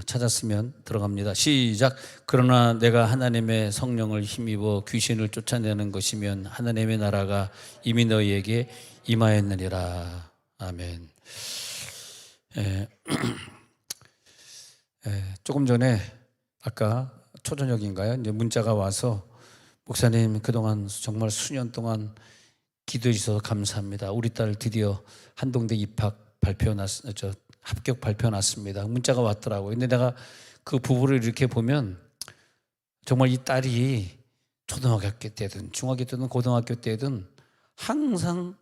찾았으면 들어갑니다. 시작. 그러나 내가 하나님의 성령을 힘입어 귀신을 쫓아내는 것이면 하나님의 나라가 이미 너희에게 임하였느니라. 아멘. 조금 전에 아까 초저녁인가요? 이제 문자가 와서 목사님 그동안 정말 수년 동안 기도해 주셔서 감사합니다. 우리 딸 드디어 한동대 입학 합격 발표 났습니다. 문자가 왔더라고요. 근데 내가 그 부부를 이렇게 보면 정말 이 딸이 초등학교 때든 중학교 때든 고등학교 때든 항상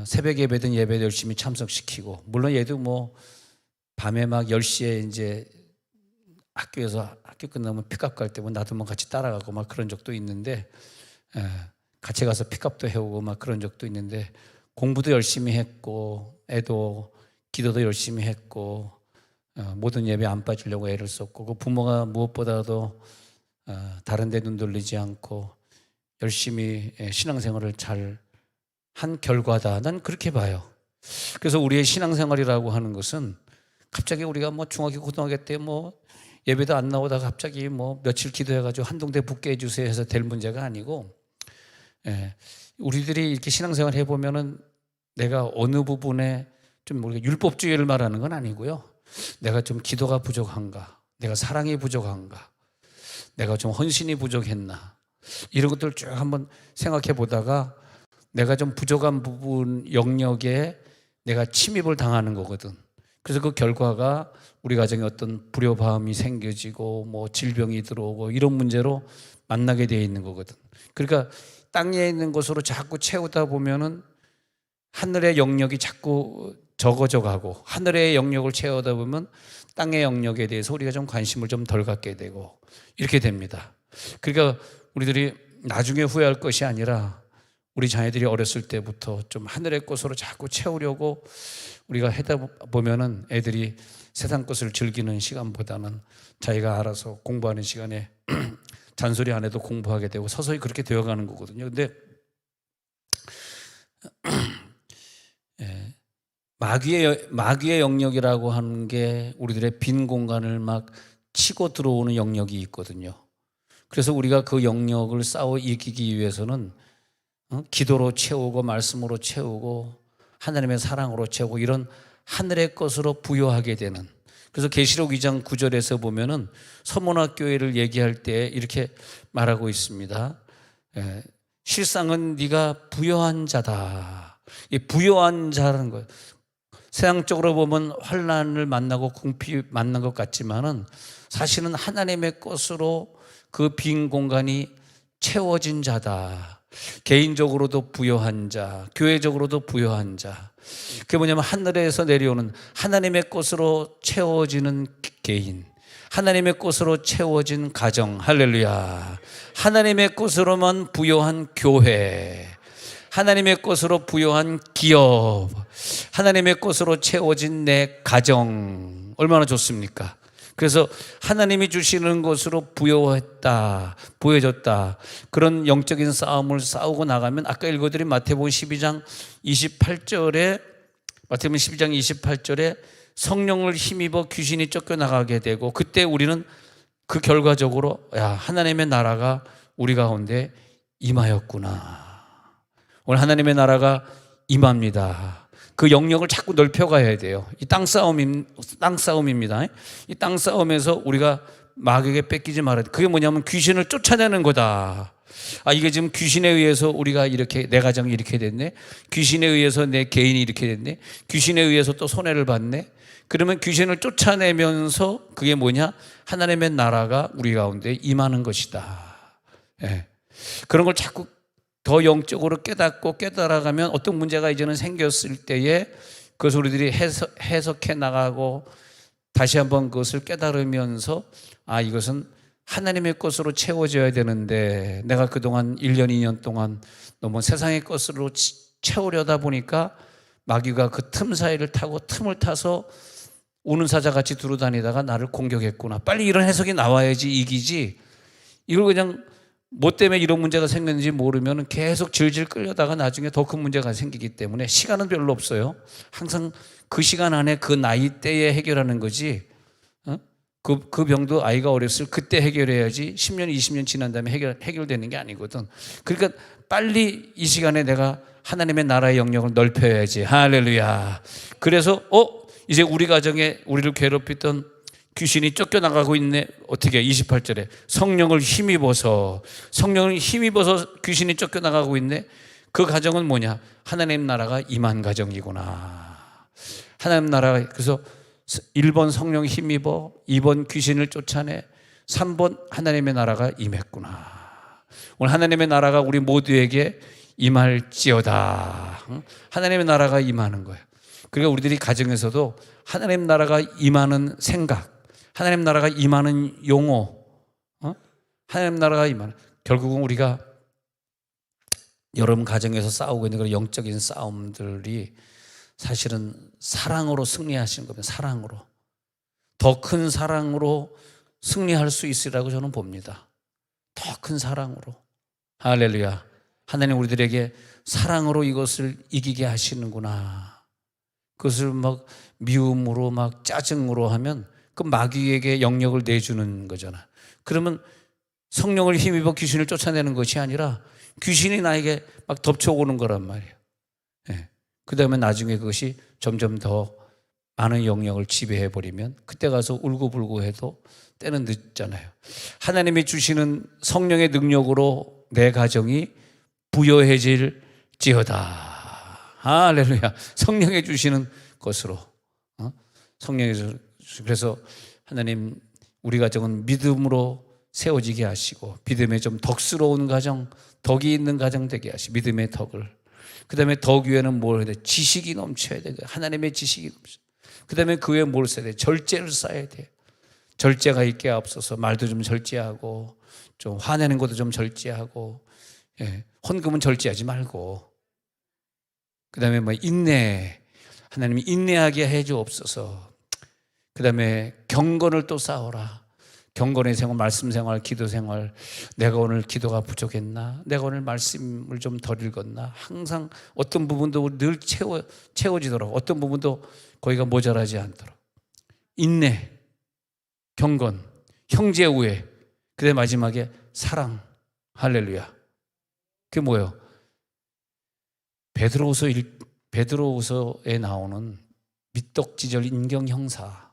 새벽 예배든 예배 열심히 참석시키고, 물론 얘도 뭐 밤에 막 10시에 이제 학교에서 학교 끝나면 픽업 갈 때 뭐 나도 뭐 같이 따라가고 막 그런 적도 있는데, 같이 가서 픽업도 해오고 막 그런 적도 있는데, 공부도 열심히 했고 애도 기도도 열심히 했고 모든 예배 안 빠지려고 애를 썼고, 그 부모가 무엇보다도 다른 데 눈 돌리지 않고 열심히 신앙생활을 잘 한 결과다. 난 그렇게 봐요. 그래서 우리의 신앙생활이라고 하는 것은 갑자기 우리가 뭐 중학교 고등학교 때 뭐 예배도 안 나오다가 갑자기 뭐 며칠 기도해가지고 한동대 붙게 해주세요 해서 될 문제가 아니고, 우리들이 이렇게 신앙생활 해보면은 내가 어느 부분에 좀 우리가 율법주의를 말하는 건 아니고요, 내가 좀 기도가 부족한가, 내가 사랑이 부족한가, 내가 좀 헌신이 부족했나, 이런 것들을 쭉 한번 생각해 보다가 내가 좀 부족한 부분 영역에 내가 침입을 당하는 거거든. 그래서 그 결과가 우리 가정에 어떤 불효화음이 생겨지고 뭐 질병이 들어오고 이런 문제로 만나게 되어 있는 거거든. 그러니까 땅에 있는 것으로 자꾸 채우다 보면은 하늘의 영역이 자꾸 적어져 가고, 하늘의 영역을 채우다 보면 땅의 영역에 대해서 우리가 좀 관심을 좀 덜 갖게 되고 이렇게 됩니다. 그러니까 우리들이 나중에 후회할 것이 아니라 우리 자녀들이 어렸을 때부터 좀 하늘의 것으로 자꾸 채우려고 우리가 하다 보면은 애들이 세상 것을 즐기는 시간보다는 자기가 알아서 공부하는 시간에 잔소리 안 해도 공부하게 되고 서서히 그렇게 되어가는 거거든요. 근데 마귀의 영역이라고 하는 게 우리들의 빈 공간을 막 치고 들어오는 영역이 있거든요. 그래서 우리가 그 영역을 싸워 이기기 위해서는 기도로 채우고 말씀으로 채우고 하나님의 사랑으로 채우고 이런 하늘의 것으로 부여하게 되는. 그래서 계시록 2장 9절에서 보면은 서문화교회를 얘기할 때 이렇게 말하고 있습니다. 실상은 네가 부여한 자다. 이 부여한 자라는 거예요. 세상적으로 보면 환난을 만나고 궁핍 만난 것 같지만은 사실은 하나님의 것으로 그 빈 공간이 채워진 자다. 개인적으로도 부여한 자, 교회적으로도 부여한 자. 그게 뭐냐면 하늘에서 내려오는 하나님의 것으로 채워지는 개인, 하나님의 것으로 채워진 가정, 할렐루야. 하나님의 것으로만 부여한 교회, 하나님의 것으로 부여한 기업, 하나님의 것으로 채워진 내 가정, 얼마나 좋습니까? 그래서 하나님이 주시는 것으로 부여했다, 부여졌다. 그런 영적인 싸움을 싸우고 나가면 아까 읽어드린 마태복음 12장 28절에 성령을 힘입어 귀신이 쫓겨나가게 되고, 그때 우리는 그 결과적으로 하나님의 나라가 우리 가운데 임하였구나. 오늘 하나님의 나라가 임합니다. 그 영역을 자꾸 넓혀가야 돼요. 이 땅싸움입니다. 이 땅싸움에서 우리가 마귀에게 뺏기지 말아야 돼. 그게 뭐냐면 귀신을 쫓아내는 거다. 이게 지금 귀신에 의해서 우리가 이렇게, 내 가정이 이렇게 됐네, 귀신에 의해서 내 개인이 이렇게 됐네, 귀신에 의해서 또 손해를 받네. 그러면 귀신을 쫓아내면서 그게 뭐냐? 하나님의 나라가 우리 가운데 임하는 것이다. 그런 걸 자꾸 더 영적으로 깨닫고 깨달아가면 어떤 문제가 이제는 생겼을 때에 그것을 우리들이 해석해 나가고 다시 한번 그것을 깨달으면서 이것은 하나님의 것으로 채워져야 되는데 내가 그동안 1년, 2년 동안 너무 세상의 것으로 채우려다 보니까 마귀가 그 틈 사이를 타고 틈을 타서 우는 사자같이 두루다니다가 나를 공격했구나. 빨리 이런 해석이 나와야지 이기지. 이걸 그냥 뭐 때문에 이런 문제가 생겼는지 모르면 계속 질질 끌려다가 나중에 더 큰 문제가 생기기 때문에 시간은 별로 없어요. 항상 그 시간 안에 그 나이 때에 해결하는 거지. 그 병도 아이가 어렸을 그때 해결해야지 10년, 20년 지난 다음에 해결되는 게 아니거든. 그러니까 빨리 이 시간에 내가 하나님의 나라의 영역을 넓혀야지. 할렐루야. 그래서 이제 우리 가정에 우리를 괴롭히던 귀신이 쫓겨나가고 있네. 어떻게 28절에 성령을 힘입어서 귀신이 쫓겨나가고 있네. 그 가정은 뭐냐? 하나님 나라가 임한 가정이구나. 하나님 나라가, 그래서 1번 성령 힘입어, 2번 귀신을 쫓아내, 3번 하나님의 나라가 임했구나. 오늘 하나님의 나라가 우리 모두에게 임할지어다. 하나님의 나라가 임하는 거예요. 그러니까 우리들이 가정에서도 하나님 나라가 임하는 생각, 하나님 나라가 임하는 용어, 하나님 나라가 임하는, 결국은 우리가 여러분 가정에서 싸우고 있는 그런 영적인 싸움들이 사실은 사랑으로 승리하시는 겁니다. 사랑으로. 더 큰 사랑으로 승리할 수 있으리라고 저는 봅니다. 더 큰 사랑으로. 할렐루야. 하나님 우리들에게 사랑으로 이것을 이기게 하시는구나. 그것을 막 미움으로 막 짜증으로 하면 그 마귀에게 영역을 내주는 거잖아. 그러면 성령을 힘입어 귀신을 쫓아내는 것이 아니라 귀신이 나에게 막 덮쳐오는 거란 말이에요. 네. 그 다음에 나중에 그것이 점점 더 많은 영역을 지배해버리면 그때 가서 울고불고 해도 때는 늦잖아요. 하나님이 주시는 성령의 능력으로 내 가정이 부여해질지어다. 할렐루야. 성령이 주시는 것으로. 성령이, 그래서 하나님 우리 가정은 믿음으로 세워지게 하시고 믿음에 좀 덕스러운 가정, 덕이 있는 가정 되게 하시고 믿음의 덕을. 그 다음에 덕 위에는 뭘 해야 돼? 지식이 넘쳐야 돼. 하나님의 지식이 넘쳐. 그 다음에 그 위에 뭘 써야 돼? 절제를 쌓아야 돼. 절제가 있게 앞서서 말도 좀 절제하고 좀 화내는 것도 좀 절제하고, 예, 헌금은 절제하지 말고, 그 다음에 뭐 인내, 하나님이 인내하게 해주옵소서. 그 다음에 경건을 또 쌓아라. 경건의 생활, 말씀 생활, 기도 생활. 내가 오늘 기도가 부족했나? 내가 오늘 말씀을 좀 덜 읽었나? 항상 어떤 부분도 늘 채워지도록, 어떤 부분도 거기가 모자라지 않도록. 인내, 경건, 형제 우애, 그다음에 마지막에 사랑. 할렐루야. 그게 뭐예요? 베드로후서에 나오는 미떡지절 인경 형사.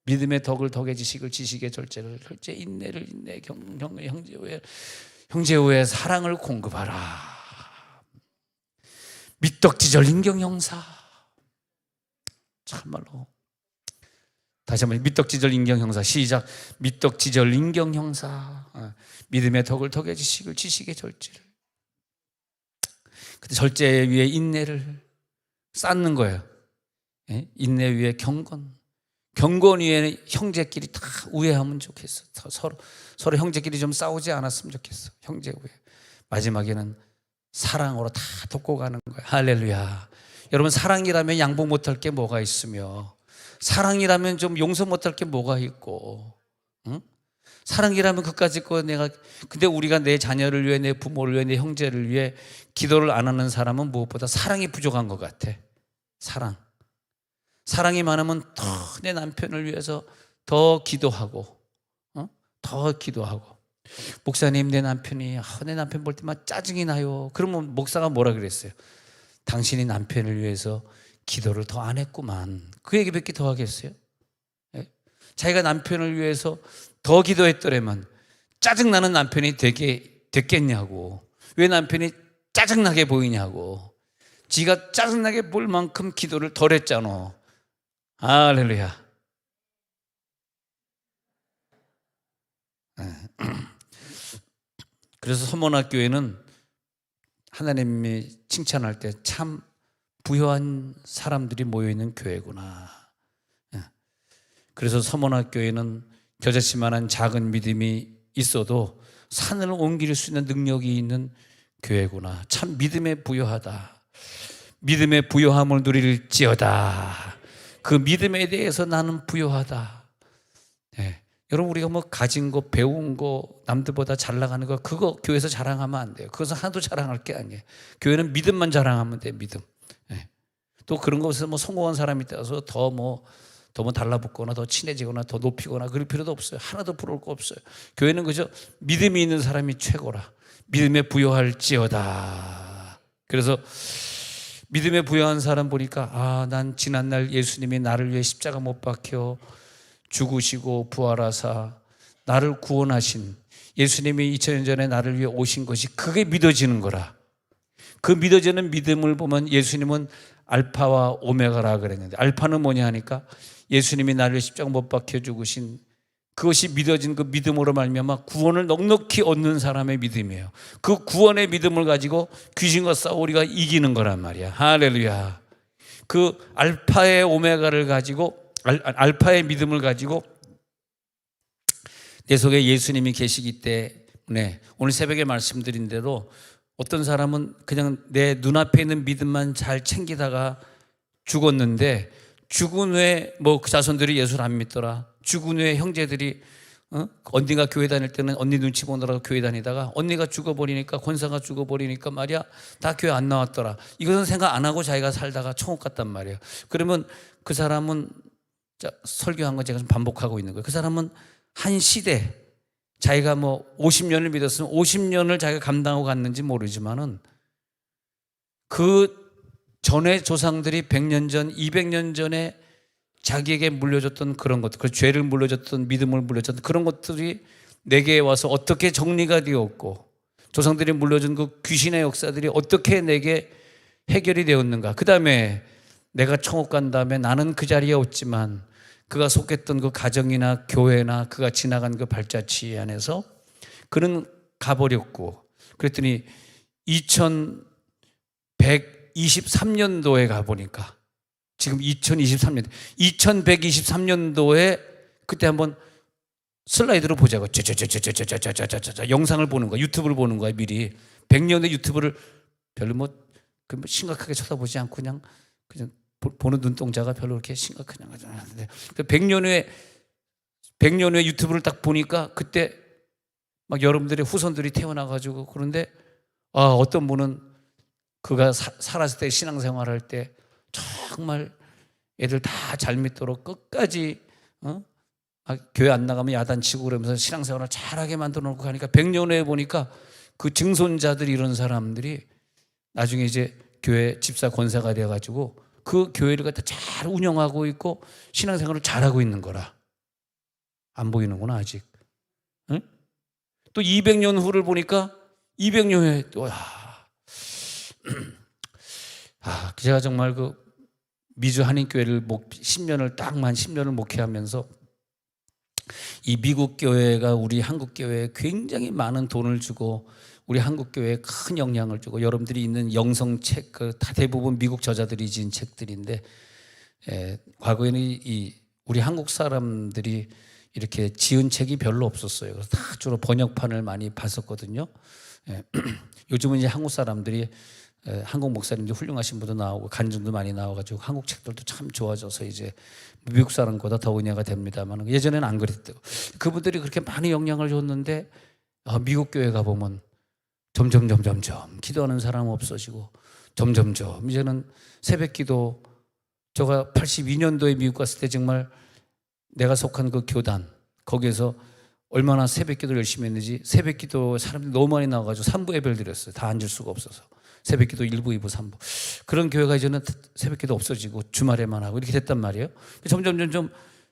믿음의 덕을 덕의 지식을 지식의 절제를 절제, 인내를 인내, 형제 우애 사랑을 공급하라. 미떡지절 인경 형사. 참말로. 다시 한번 미떡지절 인경 형사. 시작. 미떡지절 인경 형사. 믿음의 덕을 덕의 지식을 지식의 절제를. 근데 절제 위에 인내를 쌓는 거예요. 인내 위에 경건. 경건 위에는 형제끼리 다 우애하면 좋겠어. 서로 형제끼리 좀 싸우지 않았으면 좋겠어. 형제 우애. 마지막에는 사랑으로 다 돕고 가는 거예요. 할렐루야. 여러분, 사랑이라면 양보 못할 게 뭐가 있으며, 사랑이라면 좀 용서 못할 게 뭐가 있고, 응? 사랑이라면 그까짓 거 내가. 근데 우리가 내 자녀를 위해, 내 부모를 위해, 내 형제를 위해 기도를 안 하는 사람은 무엇보다 사랑이 부족한 것 같아. 사랑이 많으면 더 내 남편을 위해서 더 기도하고, 더 기도하고. 목사님, 내 남편이 내 남편 볼 때만 짜증이 나요. 그러면 목사가 뭐라 그랬어요? 당신이 남편을 위해서 기도를 더 안 했구만. 그 얘기밖에 더 하겠어요? 자기가 남편을 위해서 더 기도했더라면 짜증나는 남편이 됐겠냐고. 왜 남편이 짜증나게 보이냐고. 지가 짜증나게 볼 만큼 기도를 덜 했잖아. 할렐루야. 그래서 서문학교에는 하나님이 칭찬할 때 참 부유한 사람들이 모여있는 교회구나. 그래서 서문학교에는 겨자씨만한 작은 믿음이 있어도 산을 옮길 수 있는 능력이 있는 교회구나. 참 믿음에 부유하다. 믿음의 부유함을 누릴지어다. 그 믿음에 대해서 나는 부유하다. 네. 여러분, 우리가 뭐 가진 거, 배운 거, 남들보다 잘 나가는 거, 그거 교회에서 자랑하면 안 돼요. 그것은 하나도 자랑할 게 아니에요. 교회는 믿음만 자랑하면 돼. 믿음. 네. 또 그런 것에서 뭐 성공한 사람이 있다서 더 더 뭐 달라붙거나 더 친해지거나 더 높이거나 그럴 필요도 없어요. 하나도 부러울 거 없어요. 교회는 그저 믿음이 있는 사람이 최고라. 믿음에 부여할지어다. 그래서 믿음에 부여한 사람 보니까 난 지난날 예수님이 나를 위해 십자가 못 박혀 죽으시고 부활하사 나를 구원하신 예수님이 2000년 전에 나를 위해 오신 것이 그게 믿어지는 거라. 그 믿어지는 믿음을 보면 예수님은 알파와 오메가라 그랬는데, 알파는 뭐냐 하니까 예수님이 나를 위해 십자가 못 박혀 죽으신 그것이 믿어진 그 믿음으로 말미암아 구원을 넉넉히 얻는 사람의 믿음이에요. 그 구원의 믿음을 가지고 귀신과 싸워 우리가 이기는 거란 말이야. 할렐루야. 그 알파의 오메가를 가지고, 알파의 믿음을 가지고 내 속에 예수님이 계시기 때문에 오늘 새벽에 말씀드린 대로 어떤 사람은 그냥 내 눈앞에 있는 믿음만 잘 챙기다가 죽었는데, 죽은 후에 그 자손들이 예수를 안 믿더라. 죽은 후에 형제들이 언니가 교회 다닐 때는 언니 눈치 보느라고 교회 다니다가 언니가 죽어버리니까, 권사가 죽어버리니까 말이야 다 교회 안 나왔더라. 이것은 생각 안 하고 자기가 살다가 천국 갔단 말이에요. 그러면 그 사람은, 설교한 거 제가 좀 반복하고 있는 거예요. 그 사람은 한 시대, 자기가 50년을 믿었으면 50년을 자기가 감당하고 갔는지 모르지만은 그 전에 조상들이 100년 전, 200년 전에 자기에게 물려줬던 그런 것들, 그 죄를 물려줬던, 믿음을 물려줬던 그런 것들이 내게 와서 어떻게 정리가 되었고, 조상들이 물려준 그 귀신의 역사들이 어떻게 내게 해결이 되었는가. 그 다음에 내가 천국 간 다음에 나는 그 자리에 없지만 그가 속했던 그 가정이나 교회나 그가 지나간 그 발자취 안에서 그는 가버렸고, 그랬더니 2123년도에 가보니까, 지금 2023년, 2123년도에 그때 한번 슬라이드로 보자고. 영상을 보는 거야. 유튜브를 보는 거야. 미리 100년의 유튜브를 별로 심각하게 쳐다보지 않고 그냥 보는 눈동자가 별로 그렇게 심각하지 않는데, 100년 후에 유튜브를 딱 보니까 그때 막 여러분들의 후손들이 태어나가지고, 그런데 어떤 분은 그가 살았을 때, 신앙생활할 때 정말 애들 다 잘 믿도록 끝까지 교회 안 나가면 야단치고 그러면서 신앙생활을 잘하게 만들어 놓고 가니까 100년 후에 보니까 그 증손자들, 이런 사람들이 나중에 이제 교회 집사 권사가 되어가지고 그 교회를 갖다 잘 운영하고 있고 신앙생활을 잘하고 있는 거라. 안 보이는구나 아직. 응? 또 200년 후를 보니까 200년 후에 제가 정말 그 미주 한인교회를 10년을 목회하면서 이 미국 교회가 우리 한국 교회에 굉장히 많은 돈을 주고 우리 한국 교회에 큰 영향을 주고, 여러분들이 있는 영성책 다 대부분 미국 저자들이 지은 책들인데, 과거에는 이 우리 한국 사람들이 이렇게 지은 책이 별로 없었어요. 그래서 다 주로 번역판을 많이 봤었거든요. 요즘은 이제 한국 사람들이, 한국 목사님들 훌륭하신 분도 나오고 간증도 많이 나와가지고 한국 책들도 참 좋아져서 이제 미국 사람보다 더 은혜가 됩니다만, 예전에는 안 그랬대요. 그분들이 그렇게 많이 영향을 줬는데 미국 교회 가보면 점점 기도하는 사람 없어지고, 점점 이제는 새벽기도, 제가 82년도에 미국 갔을 때 정말 내가 속한 그 교단, 거기에서 얼마나 새벽기도를 열심히 했는지, 새벽기도 사람들이 너무 많이 나와가지고 3부 예배를 드렸어요. 다 앉을 수가 없어서. 새벽기도 1부, 2부, 3부. 그런 교회가 이제는 새벽기도 없어지고 주말에만 하고 이렇게 됐단 말이에요. 점점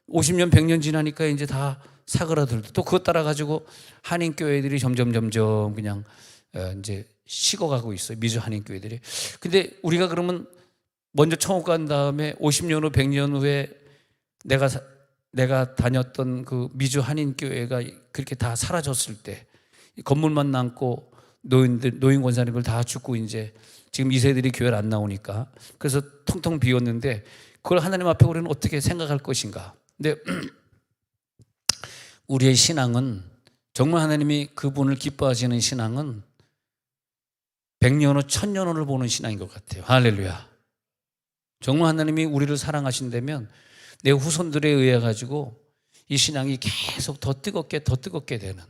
50년, 100년 지나니까 이제 다 사그라들고, 또 그것 따라가지고 한인교회들이 점점 그냥 이제 식어가고 있어요. 미주 한인교회들이. 근데 우리가 그러면 먼저 천국 간 다음에 50년 후, 100년 후에 내가 다녔던 그 미주 한인교회가 그렇게 다 사라졌을 때, 건물만 남고 노인 권사님들 다 죽고 이제 지금 2세들이 교회를 안 나오니까, 그래서 텅텅 비었는데 그걸 하나님 앞에 우리는 어떻게 생각할 것인가. 근데 우리의 신앙은, 정말 하나님이 그분을 기뻐하시는 신앙은 100년 후, 1000년 후를 보는 신앙인 것 같아요. 할렐루야. 정말 하나님이 우리를 사랑하신다면 내 후손들에 의해 가지고 이 신앙이 계속 더 뜨겁게 되는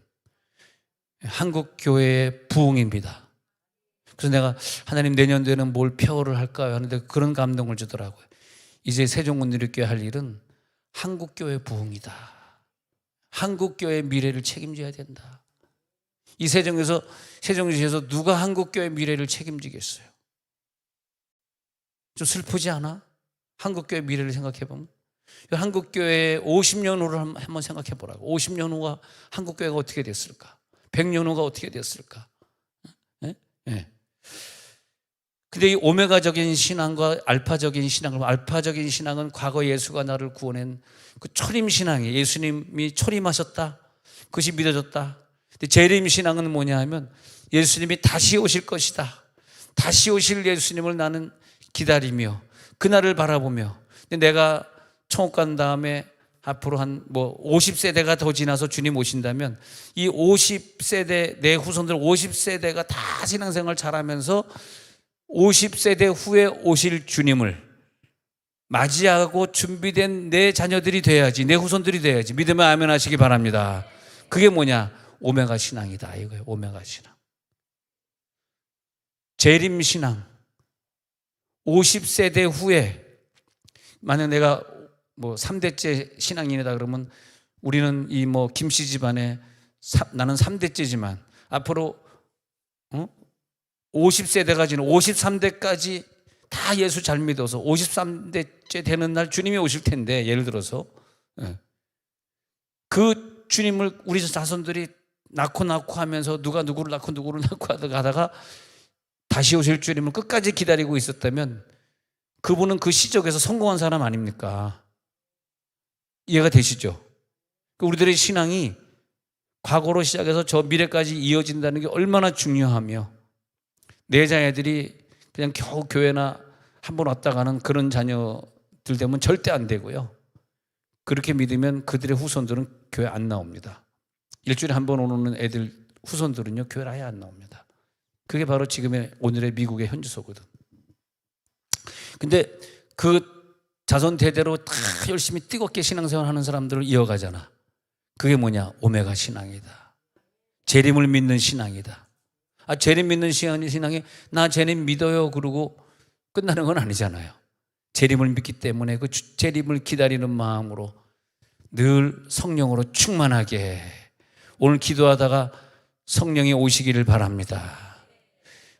한국 교회의 부흥입니다. 그래서 내가 하나님 내년도에는 뭘 표를 할까요 하는데 그런 감동을 주더라고요. 이제 세종문리교회 할 일은 한국교회 부흥이다. 한국교회의 미래를 책임져야 된다. 이 세종시에서 누가 한국교회의 미래를 책임지겠어요? 좀 슬프지 않아? 한국교회의 미래를 생각해보면. 한국교회의 50년 후를 한번 생각해보라고. 50년 후가 한국교회가 어떻게 됐을까? 100년 후가 어떻게 됐을까? 네? 네. 근데 이 오메가적인 신앙과 알파적인 신앙, 알파적인 신앙은 과거 예수가 나를 구원한 그 초림신앙이에요. 예수님이 초림하셨다. 그것이 믿어졌다. 근데 재림신앙은 뭐냐 하면 예수님이 다시 오실 것이다. 다시 오실 예수님을 나는 기다리며 그날을 바라보며, 근데 내가 천국 간 다음에 앞으로 한 50세대가 더 지나서 주님 오신다면 이 50세대, 내 후손들 50세대가 다 신앙생활 잘하면서 50세대 후에 오실 주님을 맞이하고 준비된 내 자녀들이 돼야지, 내 후손들이 돼야지. 믿으면 아멘 하시기 바랍니다. 그게 뭐냐? 오메가 신앙이다 이거예요. 오메가 신앙. 재림 신앙. 50세대 후에 만약 내가 3대째 신앙인이다 그러면 우리는 이 김씨 집안에 나는 3대째지만 앞으로 50세대가 지나 53대까지 다 예수 잘 믿어서 53대째 되는 날 주님이 오실 텐데, 예를 들어서 그 주님을 우리 자손들이 낳고 하면서 누가 누구를 낳고 하다가 다시 오실 주님을 끝까지 기다리고 있었다면 그분은 그 시적에서 성공한 사람 아닙니까? 이해가 되시죠? 우리들의 신앙이 과거로 시작해서 저 미래까지 이어진다는 게 얼마나 중요하며, 내 자녀들이 그냥 겨우 교회나 한번 왔다 가는 그런 자녀들 되면 절대 안 되고요. 그렇게 믿으면 그들의 후손들은 교회 안 나옵니다. 일주일에 한 번 오는 애들 후손들은요 교회를 아예 안 나옵니다. 그게 바로 지금의 오늘의 미국의 현주소거든. 근데 그 자손 대대로 다 열심히 뜨겁게 신앙생활 하는 사람들을 이어가잖아. 그게 뭐냐? 오메가 신앙이다. 재림을 믿는 신앙이다. 재림 믿는 신앙이 나 재림 믿어요 그러고 끝나는 건 아니잖아요. 재림을 믿기 때문에 그 재림을 기다리는 마음으로 늘 성령으로 충만하게, 오늘 기도하다가 성령이 오시기를 바랍니다.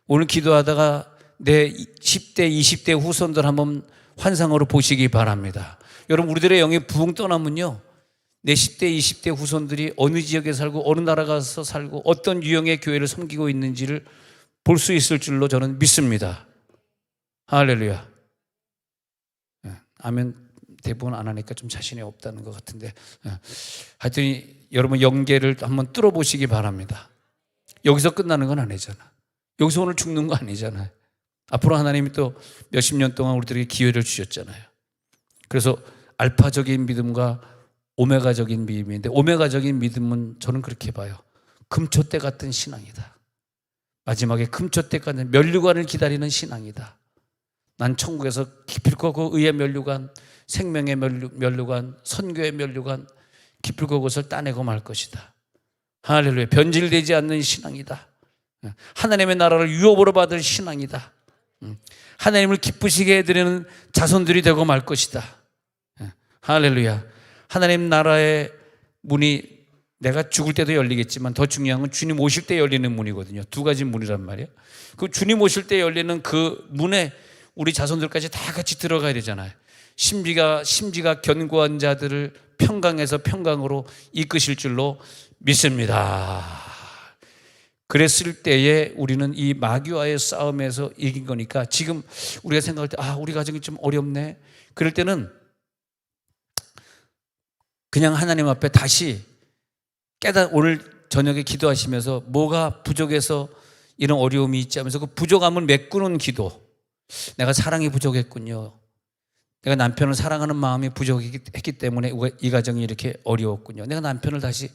오늘 기도하다가 내 10대, 20대 후손들 한번 환상으로 보시기 바랍니다. 여러분, 우리들의 영이 부흥 떠나면요, 내 10대, 20대 후손들이 어느 지역에 살고 어느 나라 가서 살고 어떤 유형의 교회를 섬기고 있는지를 볼 수 있을 줄로 저는 믿습니다. 할렐루야. 아멘. 대부분 안 하니까 좀 자신이 없다는 것 같은데, 하여튼 여러분 영계를 한번 뚫어보시기 바랍니다. 여기서 끝나는 건 아니잖아. 여기서 오늘 죽는 거 아니잖아요. 앞으로 하나님이 또 몇십 년 동안 우리들에게 기회를 주셨잖아요. 그래서 알파적인 믿음과 오메가적인 믿음인데, 오메가적인 믿음은 저는 그렇게 봐요. 금초대 같은 신앙이다. 마지막에 금초대 같은 면류관을 기다리는 신앙이다. 난 천국에서 기필코 그 의의 면류관, 생명의 면류관, 선교의 면류관, 기필코 그것을 따내고 말 것이다. 할렐루야. 변질되지 않는 신앙이다. 하나님의 나라를 유업으로 받을 신앙이다. 하나님을 기쁘시게 해드리는 자손들이 되고 말 것이다. 할렐루야. 하나님 나라의 문이 내가 죽을 때도 열리겠지만 더 중요한 건 주님 오실 때 열리는 문이거든요. 두 가지 문이란 말이에요. 그 주님 오실 때 열리는 그 문에 우리 자손들까지 다 같이 들어가야 되잖아요. 심지가 견고한 자들을 평강에서 평강으로 이끄실 줄로 믿습니다. 그랬을 때에 우리는 이 마귀와의 싸움에서 이긴 거니까, 지금 우리가 생각할 때 우리 가정이 좀 어렵네, 그럴 때는 그냥 하나님 앞에 다시 오늘 저녁에 기도하시면서 뭐가 부족해서 이런 어려움이 있지 하면서 그 부족함을 메꾸는 기도. 내가 사랑이 부족했군요. 내가 남편을 사랑하는 마음이 부족했기 때문에 이 가정이 이렇게 어려웠군요. 내가 남편을 다시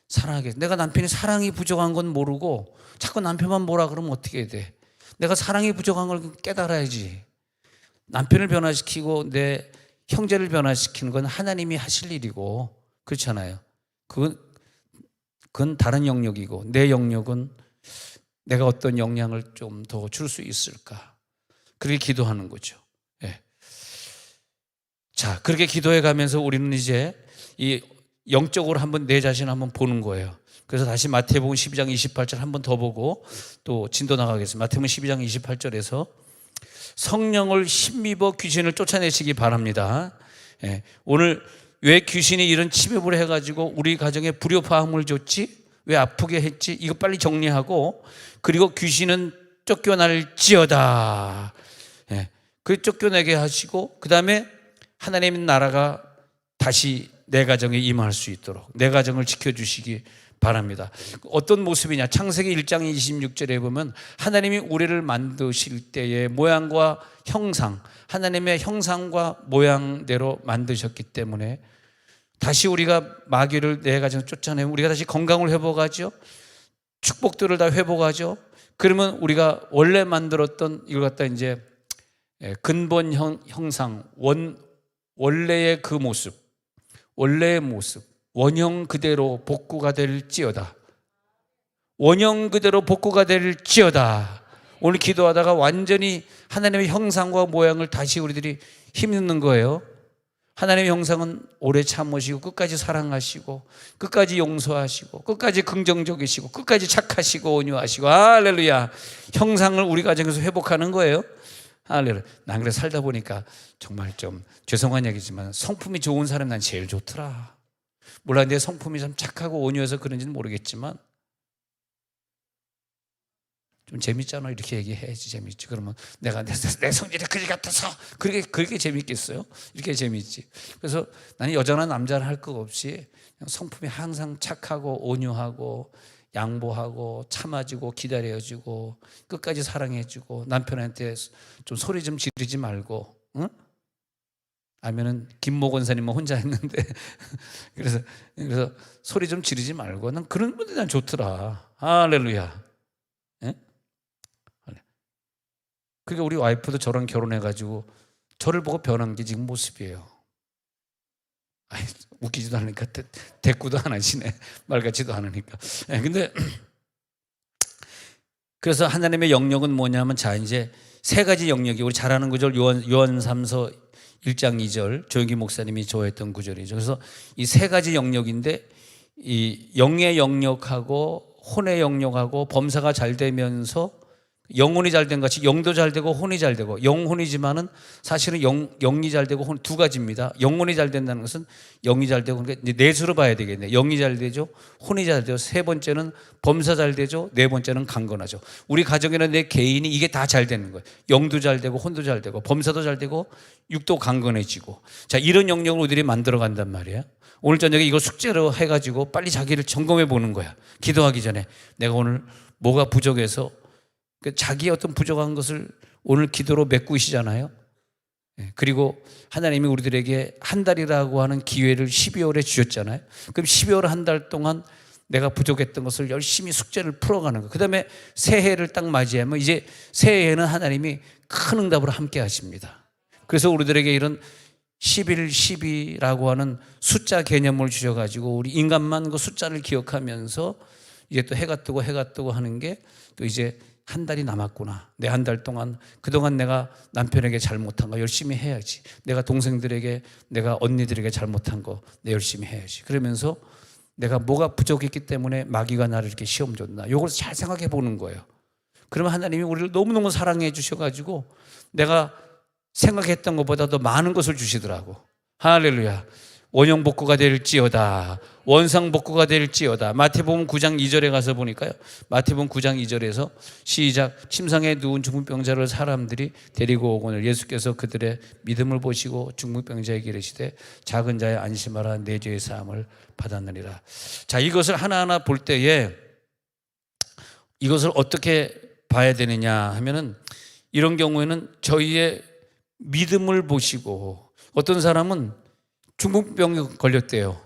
사랑하겠어. 내가 남편이 사랑이 부족한 건 모르고 자꾸 남편만 뭐라 그러면 어떻게 해야 돼? 내가 사랑이 부족한 걸 깨달아야지. 남편을 변화시키고 내 형제를 변화시키는 건 하나님이 하실 일이고, 그렇잖아요. 그건 다른 영역이고, 내 영역은 내가 어떤 영향을 좀 더 줄 수 있을까? 그렇게 기도하는 거죠. 예. 자, 자, 그렇게 기도해 가면서 우리는 이제 이 영적으로 한번 내 자신을 한번 보는 거예요. 그래서 다시 마태복음 12장 28절 한번 더 보고 또 진도 나가겠습니다. 마태복음 12장 28절에서 성령을 힘입어 귀신을 쫓아내시기 바랍니다. 예, 오늘 왜 귀신이 이런 침입을 해가지고 우리 가정에 불효파음을 줬지? 왜 아프게 했지? 이거 빨리 정리하고, 그리고 귀신은 쫓겨날지어다. 예, 그 쫓겨내게 하시고, 그 다음에 하나님의 나라가 다시 내 가정에 임할 수 있도록 내 가정을 지켜주시기 바랍니다. 어떤 모습이냐? 창세기 1장 26절에 보면 하나님이 우리를 만드실 때의 모양과 형상, 하나님의 형상과 모양대로 만드셨기 때문에 다시 우리가 마귀를 내 가정에 쫓아내면 우리가 다시 건강을 회복하죠. 축복들을 다 회복하죠. 그러면 우리가 원래 만들었던 이걸 갖다 이제 근본 형상, 원래의 그 모습, 원래의 모습, 원형 그대로 복구가 될지어다. 원형 그대로 복구가 될지어다. 오늘 기도하다가 완전히 하나님의 형상과 모양을 다시 우리들이 힘입는 거예요. 하나님의 형상은 오래 참으시고 끝까지 사랑하시고 끝까지 용서하시고 끝까지 긍정적이시고 끝까지 착하시고 온유하시고, 할렐루야. 형상을 우리 가정에서 회복하는 거예요. 할렐루야. 난 그래 살다 보니까 정말 좀 죄송한 얘기지만 성품이 좋은 사람이 난 제일 좋더라. 물론 내 성품이 좀 착하고 온유해서 그런지는 모르겠지만 좀 재밌잖아. 이렇게 얘기해야지 재밌지. 그러면 내가 내 성질이 그리 같아서 그렇게 재밌겠어요? 이렇게 재밌지. 그래서 나는 여자나 남자나 할 것 없이 그냥 성품이 항상 착하고 온유하고 양보하고 참아주고 기다려주고 끝까지 사랑해주고 남편한테 좀 소리 좀 지르지 말고, 응? 아니면은 김모 권사님은 혼자 했는데 그래서 소리 좀 지르지 말고, 난 그런 분들이 난 좋더라. 할렐루야. 예? 그러니까 우리 와이프도 저랑 결혼해가지고 저를 보고 변한 게 지금 모습이에요. 아이, 웃기지도 않으니까 대꾸도 안 하시네. 말 같지도 않으니까. 예, 근데 그래서 하나님의 영역은 뭐냐면, 자, 이제 세 가지 영역이 우리 잘 아는 구절, 요한 3서 1장 2절 조영기 목사님이 좋아했던 구절이죠. 그래서 이 세 가지 영역인데, 이 영의 영역하고 혼의 영역하고 범사가 잘 되면서 영혼이 잘 된 같이 영도 잘 되고 혼이 잘 되고, 영혼이지만은 사실은 영이 잘 되고 혼 두 가지입니다. 영혼이 잘 된다는 것은 영이 잘 되고, 그러니까 넷으로 봐야 되겠네. 영이 잘 되죠, 혼이 잘 되죠, 세 번째는 범사 잘 되죠, 네 번째는 강건하죠. 우리 가정에는 내 개인이 이게 다 잘 되는 거예요. 영도 잘 되고 혼도 잘 되고 범사도 잘 되고 육도 강건해지고. 자, 이런 영역을 우리들이 만들어 간단 말이에요. 오늘 저녁에 이거 숙제로 해가지고 빨리 자기를 점검해 보는 거야. 기도하기 전에 내가 오늘 뭐가 부족해서, 자기의 어떤 부족한 것을 오늘 기도로 메꾸시잖아요. 그리고 하나님이 우리들에게 한 달이라고 하는 기회를 12월에 주셨잖아요. 그럼 12월 한 달 동안 내가 부족했던 것을 열심히 숙제를 풀어가는 거예요. 그 다음에 새해를 딱 맞이하면 이제 새해에는 하나님이 큰 응답으로 함께 하십니다. 그래서 우리들에게 이런 11, 12라고 하는 숫자 개념을 주셔가지고 우리 인간만 그 숫자를 기억하면서 이제 또 해가 뜨고 하는 게, 또 이제 한 달이 남았구나. 내 한 달 동안 그동안 내가 남편에게 잘못한 거 열심히 해야지. 내가 동생들에게, 내가 언니들에게 잘못한 거 내 열심히 해야지. 그러면서 내가 뭐가 부족했기 때문에 마귀가 나를 이렇게 시험 줬나, 이걸 잘 생각해 보는 거예요. 그러면 하나님이 우리를 너무너무 사랑해 주셔가지고 내가 생각했던 것보다 더 많은 것을 주시더라고. 할렐루야. 원형 복구가 될지어다. 원상 복구가 될지어다. 마태복음 9장 2절에 가서 보니까요, 마태복음 9장 2절에서 시작. 침상에 누운 중풍병자를 사람들이 데리고 오거늘 예수께서 그들의 믿음을 보시고 중풍병자에게 이르시되 작은 자여 안심하라, 내 죄의 사함을 받았느니라. 자, 이것을 하나하나 볼 때에 이것을 어떻게 봐야 되느냐 하면은, 이런 경우에는 저희의 믿음을 보시고, 어떤 사람은 중풍병에 걸렸대요.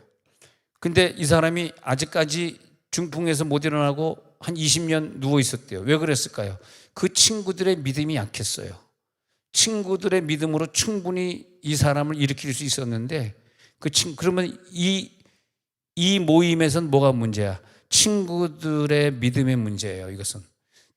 근데 이 사람이 아직까지 중풍에서 못 일어나고 한 20년 누워 있었대요. 왜 그랬을까요? 그 친구들의 믿음이 약했어요. 친구들의 믿음으로 충분히 이 사람을 일으킬 수 있었는데, 그러면 이 모임에선 뭐가 문제야? 친구들의 믿음의 문제예요. 이것은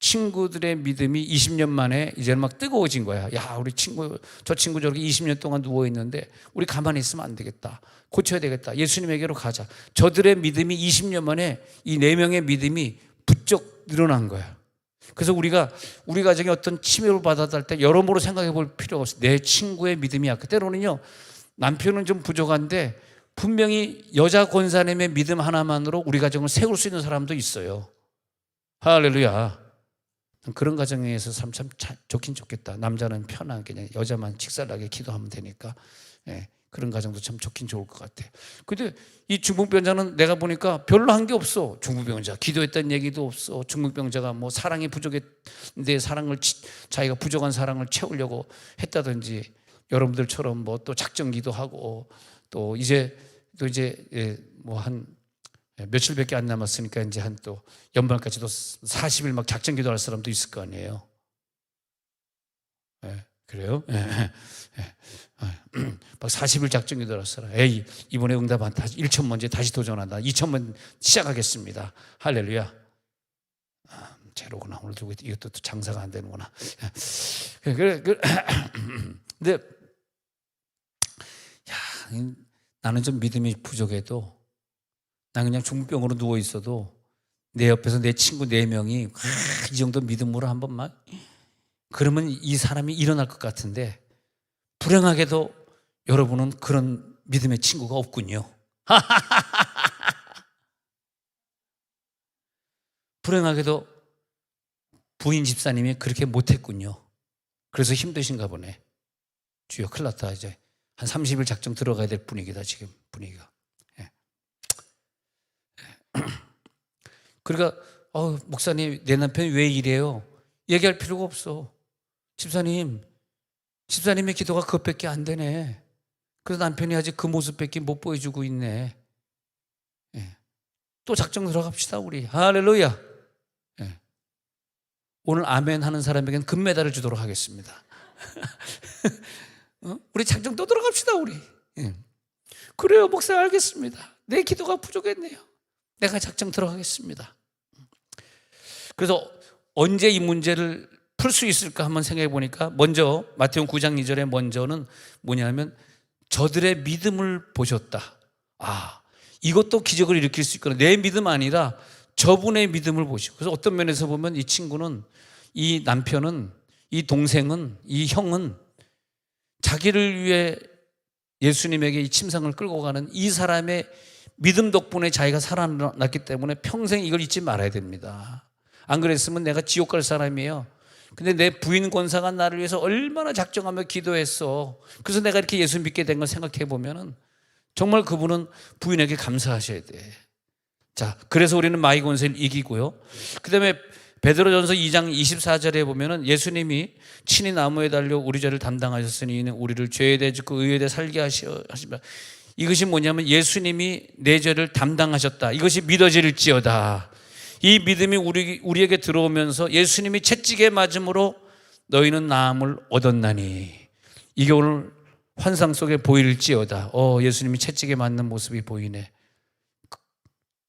친구들의 믿음이 20년 만에 이제는 막 뜨거워진 거야. 야, 우리 친구, 저 친구 저렇게 20년 동안 누워있는데 우리 가만히 있으면 안 되겠다. 고쳐야 되겠다. 예수님에게로 가자. 저들의 믿음이 20년 만에 이 4명의 믿음이 부쩍 늘어난 거야. 그래서 우리가 우리 가정에 어떤 침해를 받았을 때 여러모로 생각해 볼 필요가 없어. 내 친구의 믿음이 약해. 때로는요, 남편은 좀 부족한데 분명히 여자 권사님의 믿음 하나만으로 우리 가정을 세울 수 있는 사람도 있어요. 할렐루야. 그런 가정에서 참 좋긴 좋겠다. 남자는 편하게 그냥 여자만 직살나게 기도하면 되니까. 예, 그런 가정도 참 좋긴 좋을 것 같아요. 근데 이 중풍병자는 내가 보니까 별로 한 게 없어. 중풍병자 기도했다는 얘기도 없어. 중풍병자가 뭐 사랑이 부족했는데 자기가 부족한 사랑을 채우려고 했다든지, 여러분들처럼 뭐 또 작정기도 하고 또 이제 뭐 한 며칠밖에 안 남았으니까 이제 한 또 연말까지도 40일 막 작정기도 할 사람도 있을 거 아니에요. 예, 그래요? 예, 예. 막 40일 작정기도 할 사람. 에이, 이번에 응답 안 다시 1,000번 이제 다시 도전한다. 2,000번 시작하겠습니다. 할렐루야. 제로구나. 오늘 이것도 장사가 안 되는구나. 근데 나는 좀 믿음이 부족해도, 난 그냥 중풍병으로 누워 있어도 내 옆에서 내 친구 4명이 이 정도 믿음으로 한 번만, 그러면 이 사람이 일어날 것 같은데, 불행하게도 여러분은 그런 믿음의 친구가 없군요. 불행하게도 부인 집사님이 그렇게 못했군요. 그래서 힘드신가 보네. 주여, 큰일 났다. 이제 한 30일 작정 들어가야 될 분위기다, 지금 분위기가. 예. 그러니까 목사님, 내 남편이 왜 이래요? 얘기할 필요가 없어. 집사님의 기도가 그것밖에 안 되네. 그래서 남편이 아직 그 모습밖에 못 보여주고 있네. 예. 또 작정 들어갑시다, 우리. 할렐루야. 예. 오늘 아멘 하는 사람에게는 금메달을 주도록 하겠습니다. 우리 작정 또 들어갑시다, 우리. 예. 그래요, 목사, 알겠습니다. 내 기도가 부족했네요. 내가 작정 들어가겠습니다. 그래서 언제 이 문제를 풀 수 있을까 한번 생각해 보니까, 먼저 마태복음 9장 2절에 먼저는 뭐냐면 저들의 믿음을 보셨다. 이것도 기적을 일으킬 수 있구나. 내 믿음 아니라 저분의 믿음을 보시고. 그래서 어떤 면에서 보면 이 친구는, 이 남편은, 이 동생은, 이 형은 자기를 위해 예수님에게 이 침상을 끌고 가는 이 사람의 믿음 덕분에 자기가 살아났기 때문에 평생 이걸 잊지 말아야 됩니다. 안 그랬으면 내가 지옥 갈 사람이에요. 근데 내 부인 권사가 나를 위해서 얼마나 작정하며 기도했어. 그래서 내가 이렇게 예수 믿게 된 걸 생각해 보면은 정말 그분은 부인에게 감사하셔야 돼. 자, 그래서 우리는 마귀 권세를 이기고요. 그 다음에 베드로전서 2장 24절에 보면은 예수님이 친히 나무에 달려 우리 죄를 담당하셨으니 이는 우리를 죄에 대해 죽고 의에 대해 살게 하시며, 이것이 뭐냐면 예수님이 내 죄를 담당하셨다. 이것이 믿어질지어다. 이 믿음이 우리에게 들어오면서 예수님이 채찍에 맞음으로 너희는 나음을 얻었나니, 이게 오늘 환상 속에 보일지어다. 예수님이 채찍에 맞는 모습이 보이네.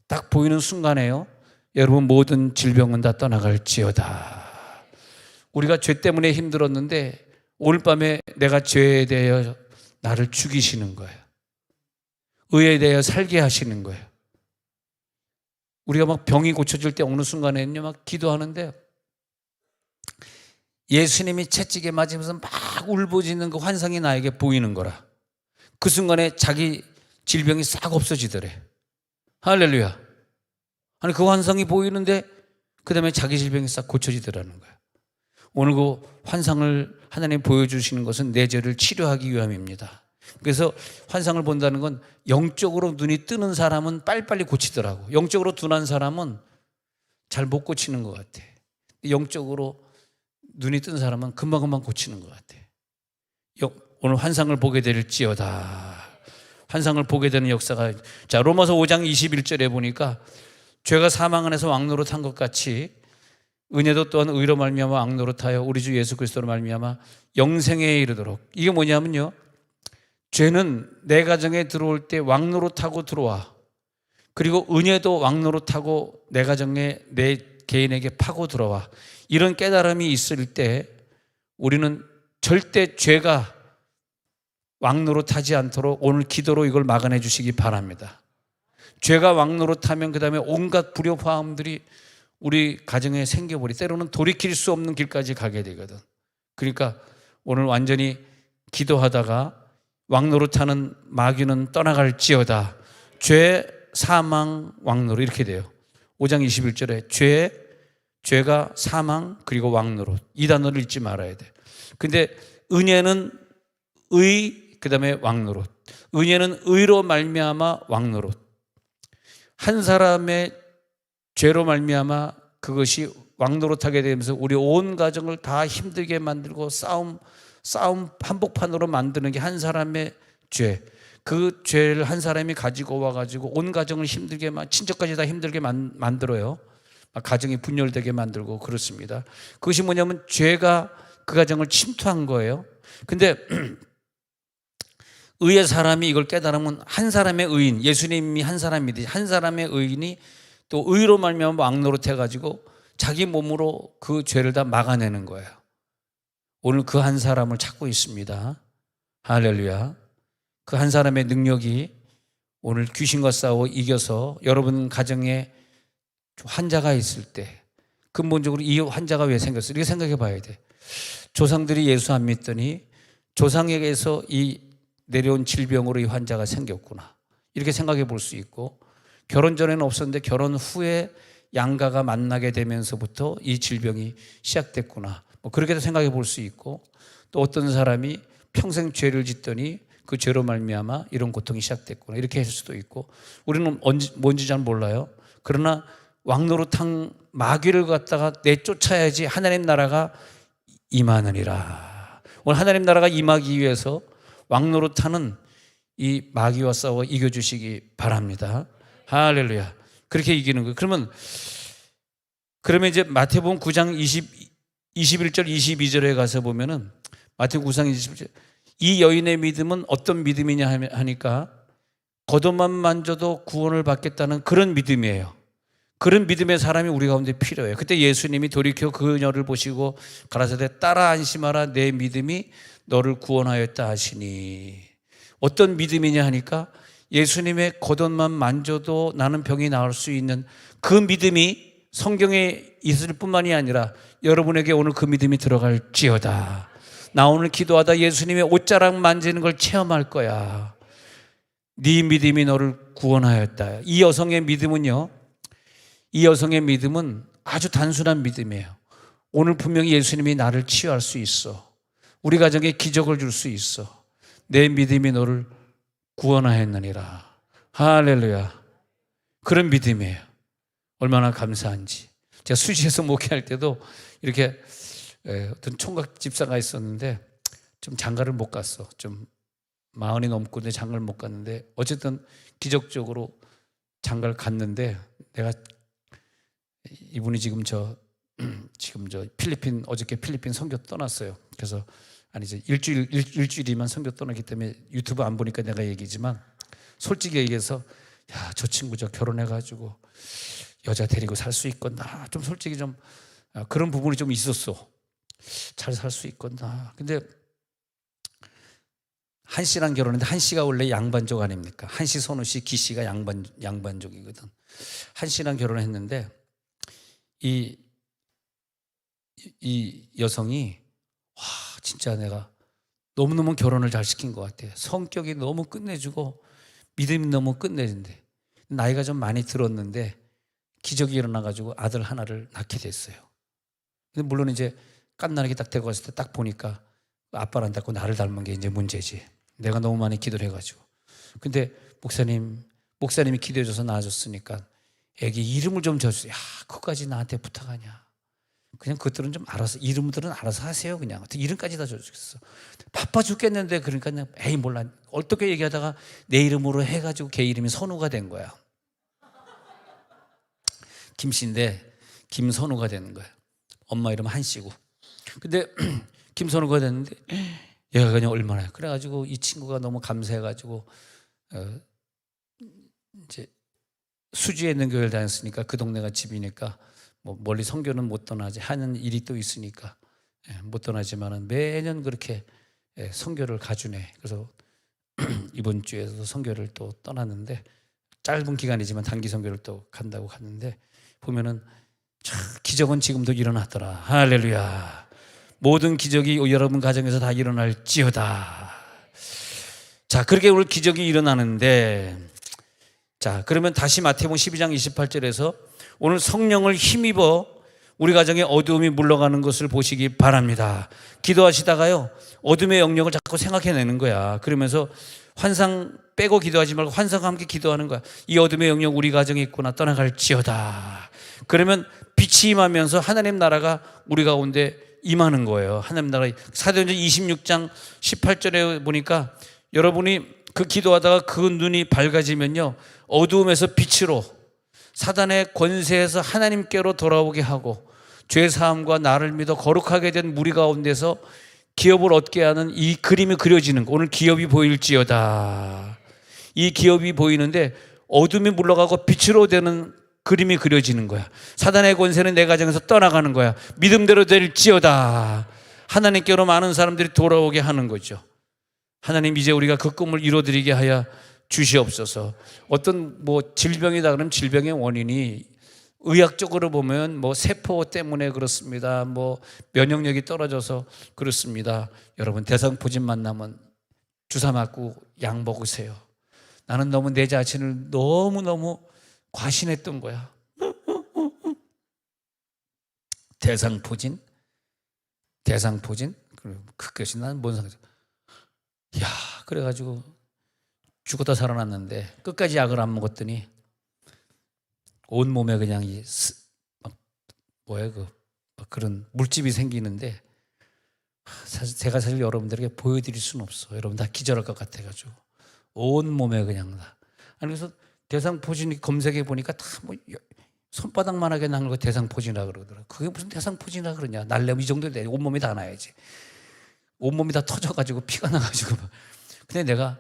딱 보이는 순간에요, 여러분, 모든 질병은 다 떠나갈지어다. 우리가 죄 때문에 힘들었는데 오늘 밤에 내가 죄에 대하여 나를 죽이시는 거예요. 의에 대하여 살게 하시는 거예요. 우리가 막 병이 고쳐질 때 어느 순간에는요, 막 기도하는데 예수님이 채찍에 맞으면서 막 울부짖는 그 환상이 나에게 보이는 거라. 그 순간에 자기 질병이 싹 없어지더래. 할렐루야. 아니, 그 환상이 보이는데 그 다음에 자기 질병이 싹 고쳐지더라는 거야. 오늘 그 환상을 하나님 보여주시는 것은 내 죄를 치료하기 위함입니다. 그래서 환상을 본다는 건 영적으로 눈이 뜨는 사람은 빨리빨리 고치더라고. 영적으로 둔한 사람은 잘 못 고치는 것 같아. 영적으로 눈이 뜬 사람은 금방금방 고치는 것 같아. 오늘 환상을 보게 될지어다. 환상을 보게 되는 역사가. 자, 로마서 5장 21절에 보니까 죄가 사망 안에서 왕노릇한 것 같이 은혜도 또한 의로 말미암아 왕노릇하여 우리 주 예수 그리스도로 말미암아 영생에 이르도록. 이게 뭐냐면요, 죄는 내 가정에 들어올 때 왕노릇하고 들어와. 그리고 은혜도 왕노릇하고 내 가정에 내 개인에게 파고 들어와. 이런 깨달음이 있을 때 우리는 절대 죄가 왕노릇하지 않도록 오늘 기도로 이걸 막아내 주시기 바랍니다. 죄가 왕노릇하면 그 다음에 온갖 불협화음들이 우리 가정에 생겨버리, 때로는 돌이킬 수 없는 길까지 가게 되거든. 그러니까 오늘 완전히 기도하다가 왕노릇하는 마귀는 떠나갈지어다. 죄, 사망, 왕노릇 이렇게 돼요. 5장 21절에 죄가 사망 그리고 왕노릇, 이 단어를 잊지 말아야 돼. 근데 은혜는 의, 그 다음에 왕노릇. 은혜는 의로 말미암아 왕노릇. 한 사람의 죄로 말미암아 그것이 왕노릇하게 되면서 우리 온 가정을 다 힘들게 만들고 싸움 한복판으로 만드는 게 한 사람의 죄. 그 죄를 한 사람이 가지고 와가지고 온 가정을 힘들게, 친척까지 다 힘들게 만들어요. 가정이 분열되게 만들고 그렇습니다. 그것이 뭐냐면 죄가 그 가정을 침투한 거예요. 근데 의의 사람이 이걸 깨달으면 한 사람의 의인, 예수님이 한 사람이듯이 한 사람의 의인이 또 의로 말미암아 왕노릇 해가지고 자기 몸으로 그 죄를 다 막아내는 거예요. 오늘 그 한 사람을 찾고 있습니다. 할렐루야. 그 한 사람의 능력이 오늘 귀신과 싸워 이겨서 여러분 가정에 환자가 있을 때 근본적으로 이 환자가 왜 생겼어? 이렇게 생각해 봐야 돼. 조상들이 예수 안 믿더니 조상에게서 이 내려온 질병으로 이 환자가 생겼구나. 이렇게 생각해 볼 수 있고, 결혼 전에는 없었는데 결혼 후에 양가가 만나게 되면서부터 이 질병이 시작됐구나. 그렇게도 생각해 볼 수 있고, 또 어떤 사람이 평생 죄를 짓더니 그 죄로 말미암아 이런 고통이 시작됐구나. 이렇게 할 수도 있고, 우리는 뭔지 잘 몰라요. 그러나 왕노릇한 마귀를 갖다가 내쫓아야지 하나님 나라가 임하느니라. 오늘 하나님 나라가 임하기 위해서 왕노릇하는 이 마귀와 싸워 이겨주시기 바랍니다. 할렐루야. 그렇게 이기는 거예요. 그러면 이제 마태복음 9장 21절 22절에 가서 보면은 마태복음 9장 21절, 이 여인의 믿음은 어떤 믿음이냐 하니까 겉옷만 만져도 구원을 받겠다는 그런 믿음이에요. 그런 믿음의 사람이 우리 가운데 필요해요. 그때 예수님이 돌이켜 그녀를 보시고 가라사대 따라 안심하라, 내 믿음이 너를 구원하였다 하시니. 어떤 믿음이냐 하니까 예수님의 겉옷만 만져도 나는 병이 나을 수 있는 그 믿음이 성경에 있을 뿐만이 아니라 여러분에게 오늘 그 믿음이 들어갈지어다. 나 오늘 기도하다 예수님의 옷자락 만지는 걸 체험할 거야. 네 믿음이 너를 구원하였다. 이 여성의 믿음은 아주 단순한 믿음이에요. 오늘 분명히 예수님이 나를 치유할 수 있어. 우리 가정에 기적을 줄 수 있어. 내 믿음이 너를 구원하였느니라. 할렐루야. 그런 믿음이에요. 얼마나 감사한지. 제가 수지에서 목회할 때도 이렇게 어떤 총각 집사가 있었는데 좀 장가를 못 갔어. 좀 40이 넘고 내 장가를 못 갔는데 어쨌든 기적적으로 장가를 갔는데, 내가 이분이 지금 저 어저께 필리핀 선교 떠났어요. 그래서 이제 일주일이면 선교 떠나기 때문에 유튜브 안 보니까 내가 얘기지만, 솔직히 얘기해서 야, 저 친구 저 결혼해가지고 여자 데리고 살 수 있겠나, 좀 솔직히 좀 그런 부분이 좀 있었어. 잘 살 수 있겠나. 근데 한 씨랑 결혼했는데, 한 씨가 원래 양반족 아닙니까? 한 씨, 선우 씨, 기 씨가 양반족이거든. 한 씨랑 결혼했는데 이 여성이 진짜 내가 너무너무 결혼을 잘 시킨 것 같아요. 성격이 너무 끝내주고 믿음이 너무 끝내준대. 나이가 좀 많이 들었는데 기적이 일어나가지고 아들 하나를 낳게 됐어요. 근데 물론 이제 깐나게 딱 데리고 갔을 때 딱 보니까 아빠를 안 닮고 나를 닮은 게 이제 문제지. 내가 너무 많이 기도를 해가지고. 근데 목사님이 기도해줘서 낳아줬으니까 애기 이름을 좀 져주세요. 야, 그거까지 나한테 부탁하냐. 그냥 그것들은 좀 알아서, 이름들은 알아서 하세요. 그냥 어떻게 이름까지 다 져주겠어. 바빠 죽겠는데. 그러니까 그냥 에이 몰라, 어떻게 얘기하다가 내 이름으로 해가지고 걔 이름이 선우가 된 거야. 김씨인데 김선우가 되는 거야. 엄마 이름은 한씨고. 근데 김선우가 됐는데 얘가 그냥 얼마나, 그래가지고 이 친구가 너무 감사해가지고 이제 수지에 있는 교회를 다녔으니까 그 동네가 집이니까 뭐 멀리 선교는 못 떠나지 하는 일이 또 있으니까 못 떠나지만은 매년 그렇게 선교를 가주네. 그래서 이번 주에도 선교를 또 떠났는데 짧은 기간이지만 단기 선교를 또 간다고 갔는데 보면은 참 기적은 지금도 일어났더라. 할렐루야. 모든 기적이 여러분 가정에서 다 일어날지어다. 자, 그렇게 오늘 기적이 일어나는데, 자, 그러면 다시 마태복음 12장 28절에서 오늘 성령을 힘입어 우리 가정에 어두움이 물러가는 것을 보시기 바랍니다. 기도하시다가요, 어둠의 영역을 자꾸 생각해내는 거야. 그러면서 환상 빼고 기도하지 말고 환상과 함께 기도하는 거야. 이 어둠의 영역 우리 가정에 있구나, 떠나갈지어다. 그러면 빛이 임하면서 하나님 나라가 우리 가운데 임하는 거예요. 하나님 나라. 사도행전 26장 18절에 보니까 여러분이 그 기도하다가 그 눈이 밝아지면요, 어두움에서 빛으로 사단의 권세에서 하나님께로 돌아오게 하고 죄사함과 나를 믿어 거룩하게 된 무리 가운데서 기업을 얻게 하는 이 그림이 그려지는 거. 오늘 기업이 보일지어다. 이 기업이 보이는데 어둠이 물러가고 빛으로 되는 그림이 그려지는 거야. 사단의 권세는 내 가정에서 떠나가는 거야. 믿음대로 될지어다. 하나님께로 많은 사람들이 돌아오게 하는 거죠. 하나님, 이제 우리가 그 꿈을 이루어드리게 하여 주시옵소서. 어떤 뭐 질병이다 그러면 질병의 원인이 의학적으로 보면 뭐 세포 때문에 그렇습니다. 뭐 면역력이 떨어져서 그렇습니다. 여러분, 대상포진 만나면 주사 맞고 약 먹으세요. 나는 너무 내 자신을 너무너무 과신했던 거야. 대상포진? 그것이 나는 뭔 상관이야. 야, 그래가지고 죽었다 살아났는데 끝까지 약을 안 먹었더니 온 몸에 그냥 그런 물집이 생기는데 제가 사실 여러분들에게 보여드릴 수는 없어. 여러분 다 기절할 것 같아가지고 온 몸에 그냥 다. 아니, 그래서 대상포진 검색해 보니까 다 뭐 손바닥만하게 난 거 대상포진이라 그러더라고. 그게 무슨 대상포진이라 그러냐. 날려면 이 정도 돼. 온몸이 다 나야지. 온몸이 다 터져가지고 피가 나가지고. 근데 내가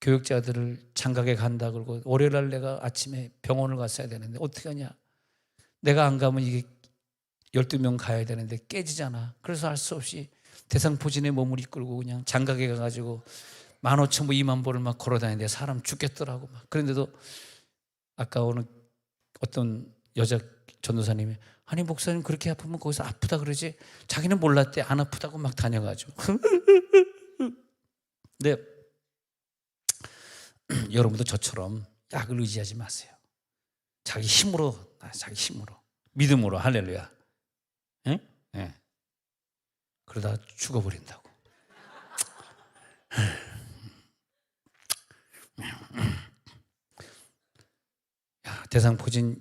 교육자들을 장각에 간다 그러고 월요일날 내가 아침에 병원을 갔어야 되는데 어떻게 하냐. 내가 안 가면 이게 12명 가야 되는데 깨지잖아. 그래서 할 수 없이 대상포진에 몸을 이끌고 그냥 장각에 가가지고 15,000보 20,000보를 막 걸어다니는데 사람 죽겠더라고. 막. 그런데도 아까 오늘 어떤 여자 전도사님이 아니 목사님 그렇게 아프면 거기서 아프다 그러지 자기는 몰랐대. 안 아프다고 막 다녀가지고. 근데 여러분도 저처럼 약을 의지하지 마세요. 자기 힘으로 믿음으로. 할렐루야. 응? 네. 그러다 죽어버린다고. 대상포진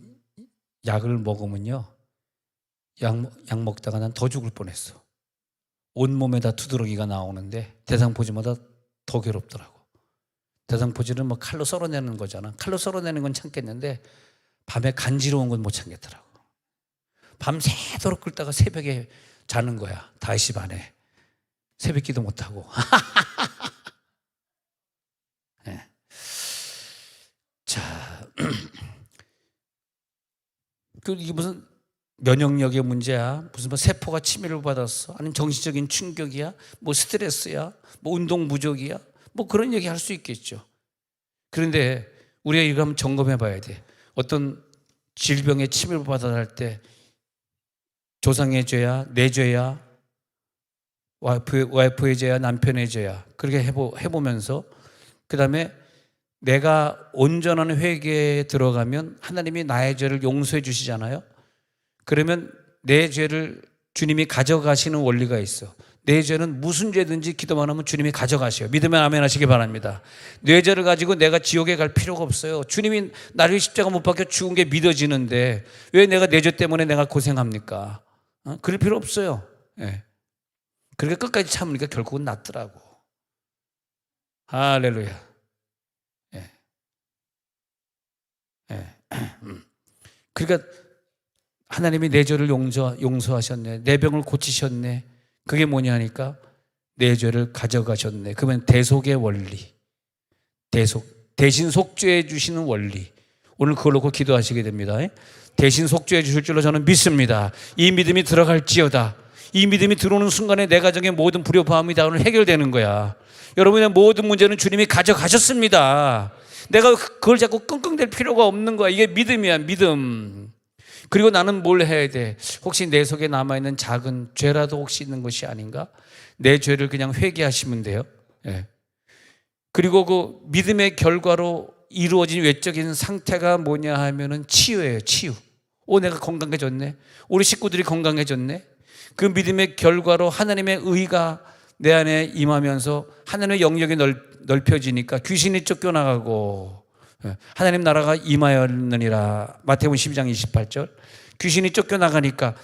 약을 먹으면요, 약 먹다가 난 더 죽을 뻔했어. 온몸에다 두드러기가 나오는데 대상포진보다 더 괴롭더라고. 대상포진은 뭐 칼로 썰어내는 거잖아. 칼로 썰어내는 건 참겠는데 밤에 간지러운 건 못 참겠더라고. 밤새도록 끓다가 새벽에 자는 거야. 5시 반에. 새벽기도 못하고. 네. 자, 이게 무슨 면역력의 문제야? 무슨 뭐 세포가 침해를 받았어? 아니면 정신적인 충격이야? 뭐 스트레스야? 뭐 운동 부족이야? 뭐 그런 얘기 할 수 있겠죠. 그런데 우리가 이거 한번 점검해 봐야 돼. 어떤 질병에 침해를 받아야 할 때 조상의 죄야? 내 죄야? 와이프의 죄야? 남편의 죄야? 그렇게 해보면서 그 다음에 내가 온전한 회개에 들어가면 하나님이 나의 죄를 용서해 주시잖아요. 그러면 내 죄를 주님이 가져가시는 원리가 있어. 내 죄는 무슨 죄든지 기도만 하면 주님이 가져가셔요. 믿으면 아멘 하시기 바랍니다. 내 죄를 가지고 내가 지옥에 갈 필요가 없어요. 주님이 나를 십자가 못 박혀 죽은 게 믿어지는데 왜 내가 내 죄 때문에 내가 고생합니까? 그럴 필요 없어요. 네. 그러니까 끝까지 참으니까 결국은 낫더라고. 할렐루야. 네. 네. 그러니까 하나님이 내 죄를 용서하셨네. 내 병을 고치셨네. 그게 뭐냐 하니까 내 죄를 가져가셨네. 그러면 대속의 원리, 대신 속죄해 주시는 원리. 오늘 그걸 놓고 기도하시게 됩니다. 대신 속죄해 주실 줄로 저는 믿습니다. 이 믿음이 들어갈지어다. 이 믿음이 들어오는 순간에 내 가정의 모든 불협화음이 다 오늘 해결되는 거야. 여러분의 모든 문제는 주님이 가져가셨습니다. 내가 그걸 자꾸 끙끙댈 필요가 없는 거야. 이게 믿음이야, 믿음. 그리고 나는 뭘 해야 돼? 혹시 내 속에 남아있는 작은 죄라도 혹시 있는 것이 아닌가? 내 죄를 그냥 회개하시면 돼요. 예. 그리고 그 믿음의 결과로 이루어진 외적인 상태가 뭐냐 하면은 치유예요, 치유. 내가 건강해졌네. 우리 식구들이 건강해졌네. 그 믿음의 결과로 하나님의 의가 내 안에 임하면서 하나님의 영역이 넓혀지니까 귀신이 쫓겨나가고 하나님 나라가 임하였느니라. 마태복음 12장 28절. 귀신이 쫓겨나가니까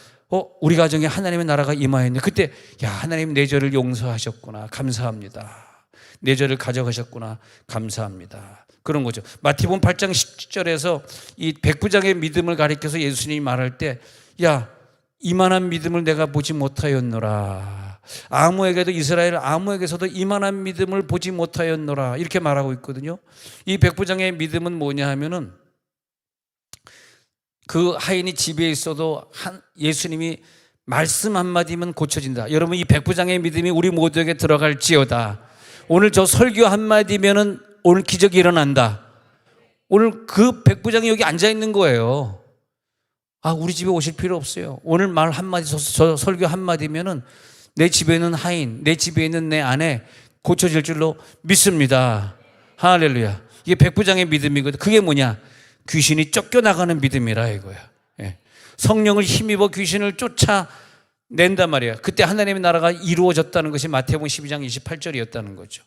우리 가정에 하나님의 나라가 임하였네. 그때 하나님 내 죄를 용서하셨구나. 감사합니다. 내 죄를 가져가셨구나. 감사합니다. 그런 거죠. 마태복음 8장 10절에서 이 백부장의 믿음을 가리켜서 예수님이 말할 때 이만한 믿음을 내가 보지 못하였노라. 아무에게도 이스라엘 아무에게서도 이만한 믿음을 보지 못하였노라. 이렇게 말하고 있거든요. 이 백부장의 믿음은 뭐냐 하면은 그 하인이 집에 있어도 예수님이 말씀 한마디면 고쳐진다. 여러분 이 백부장의 믿음이 우리 모두에게 들어갈지어다. 오늘 저 설교 한마디면은 오늘 기적이 일어난다. 오늘 그 백부장이 여기 앉아 있는 거예요. 우리 집에 오실 필요 없어요. 오늘 말 한마디, 저 설교 한마디면은 내 집에 있는 하인, 내 집에 있는 내 아내 고쳐질 줄로 믿습니다. 할렐루야. 이게 백부장의 믿음이거든. 그게 뭐냐? 귀신이 쫓겨나가는 믿음이라 이거야. 성령을 힘입어 귀신을 쫓아낸단 말이야. 그때 하나님의 나라가 이루어졌다는 것이 마태복음 12장 28절이었다는 거죠.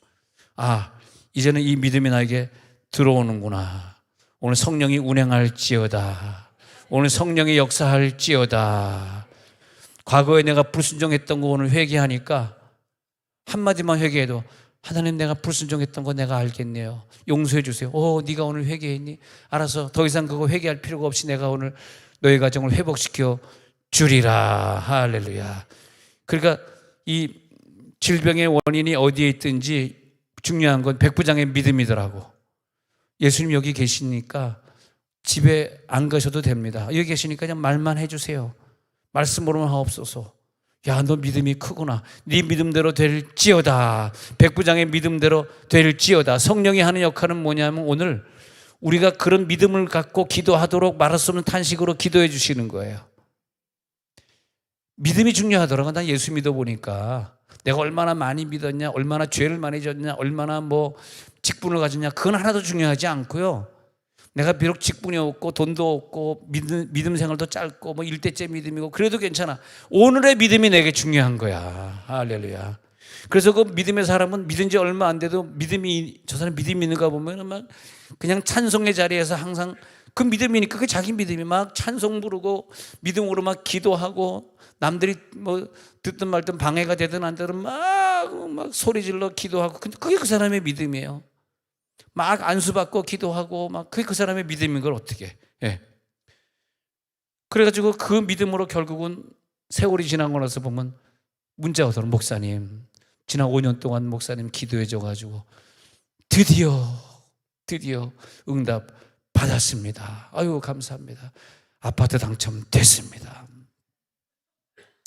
이제는 이 믿음이 나에게 들어오는구나. 오늘 성령이 운행할지어다. 오늘 성령이 역사할지어다. 과거에 내가 불순종했던 거 오늘 회개하니까 한마디만 회개해도 하나님 내가 불순종했던 거 내가 알겠네요. 용서해 주세요. 네가 오늘 회개했니? 알아서 더 이상 그거 회개할 필요가 없이 내가 오늘 너의 가정을 회복시켜 주리라. 할렐루야. 그러니까 이 질병의 원인이 어디에 있든지 중요한 건 백부장의 믿음이더라고. 예수님 여기 계시니까 집에 안 가셔도 됩니다. 여기 계시니까 그냥 말만 해주세요. 말씀으로만 하옵소서. 너 믿음이 크구나. 네 믿음대로 될지어다. 백부장의 믿음대로 될지어다. 성령이 하는 역할은 뭐냐면 오늘 우리가 그런 믿음을 갖고 기도하도록 말할 수 없는 탄식으로 기도해 주시는 거예요. 믿음이 중요하더라고. 난 예수 믿어보니까 내가 얼마나 많이 믿었냐, 얼마나 죄를 많이 졌냐, 얼마나 직분을 가졌냐, 그건 하나도 중요하지 않고요. 내가 비록 직분이 없고 돈도 없고 믿음 생활도 짧고 일대째 믿음이고 그래도 괜찮아. 오늘의 믿음이 내게 중요한 거야. 할렐루야. 그래서 그 믿음의 사람은 믿은 지 얼마 안 돼도 저 사람 믿음이 있는가 보면 막 그냥 찬송의 자리에서 항상 그 믿음이니까 그 자기 믿음이 막 찬송 부르고 믿음으로 막 기도하고 남들이 듣든 말든 방해가 되든 안 되든 막 소리 질러 기도하고 그게 그 사람의 믿음이에요. 막 안수받고 기도하고 그게 그 사람의 믿음인 걸 어떻게 해. 그래가지고 그 믿음으로 결국은 세월이 지나고 나서 보면 문자가 오더라고요. 목사님 지난 5년 동안 목사님 기도해 줘가지고 드디어 응답 받았습니다. 아유 감사합니다. 아파트 당첨됐습니다.